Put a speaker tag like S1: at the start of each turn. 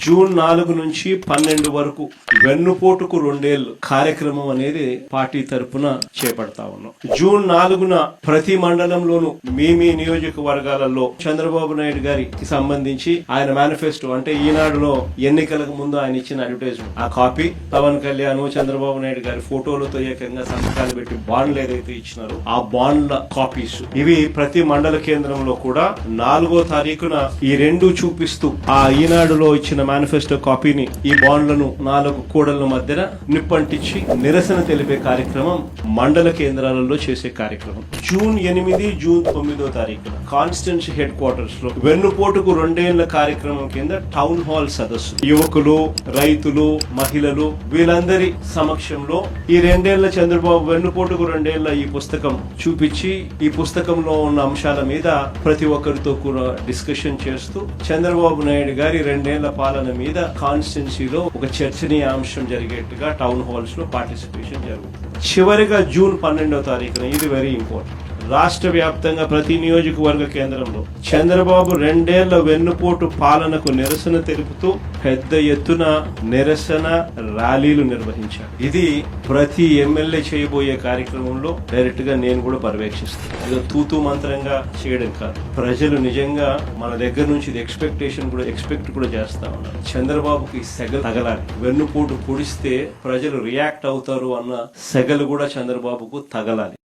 S1: June 4 నుంచి 12 వరకు వెన్నుపోటుకు 2 ఏళ్లు కార్యక్రమం అనేది పార్టీ తరపున చేపడతా ఉన్నాం. జూన్ 4న ప్రతి మండలంలోనూ మీ నియోజకవర్గాలలో చంద్రబాబు నాయుడు గారికి సంబంధించి ఆయన మేనిఫెస్టో అంటే ఈనాడులో ఎన్నికలకు ముందు ఆయన ఇచ్చిన అడ్వర్టైజ్మెంట్ ఆ కాపీ, పవన్ కళ్యాణ్ చంద్రబాబు నాయుడు గారి ఫోటోలతో ఏకంగా సంతకాలు పెట్టి బాండ్లు ఏదైతే ఇచ్చినారో ఆ బాండ్ల కాపీస్ ఇవి ప్రతి మండల కేంద్రంలో కూడా 4వ తారీఖున ఈ రెండు చూపిస్తూ ఆ ఈనాడులో ఇచ్చిన మేనిఫెస్టో కాపీని ఈ బాండ్లను 4 కూడళ్ల మధ్యన నిప్పంటించి నిరసన తెలిపే కార్యక్రమం మండల కేంద్రాలలో చేసే కార్యక్రమం. జూన్ 8, జూన్ 9వ తారీఖున కాన్స్టిట్యున్సీ హెడ్ క్వార్టర్స్ లో వెన్నుపోటుకు 2 ఏళ్ల కార్యక్రమం కింద టౌన్ హాల్ సదస్సు యువకులు, రైతులు, మహిళలు వీళ్ళందరి సమక్షంలో ఈ 2 ఏళ్ల చంద్రబాబు వెన్నుపోటుకు 2 ఏళ్ల ఈ పుస్తకం చూపించి ఈ పుస్తకంలో ఉన్న అంశాల మీద ప్రతి ఒక్కరితో కూడా డిస్కషన్ చేస్తూ చంద్రబాబు నాయుడు గారి 2 ఏళ్ల పాలన మీద కాన్స్టిట్యున్సీలో ఒక చర్చనీయాంశం జరిగేట్టుగా టౌన్ హాల్స్ లో పార్టిసిపేషన్ జరుగుతుంది. చివరిగా జూన్ 12వ తారీఖున ఇది వెరీ ఇంపార్టెంట్. రాష్ట్ర వ్యాప్తంగా ప్రతి నియోజకవర్గ కేంద్రంలో చంద్రబాబు 2 ఏళ్ల వెన్నుపోటు పాలనకు నిరసన తెలుపుతూ పెద్ద ఎత్తున నిరసన ర్యాలీలు నిర్వహించారు. ఇది ప్రతి ఎమ్మెల్యే చేయబోయే కార్యక్రమంలో డైరెక్ట్ గా నేను కూడా పర్యవేక్షిస్తాను. ఇది తూతూ మంత్రంగా చేయడం కాదు. ప్రజలు నిజంగా మన దగ్గర నుంచి ఇది ఎక్స్పెక్ట్ కూడా చేస్తా ఉన్నారు. చంద్రబాబుకి సెగలు తగలాలి. వెన్నుపోటు పొడిస్తే ప్రజలు రియాక్ట్ అవుతారు అన్న సెగలు కూడా చంద్రబాబుకు తగలాలి.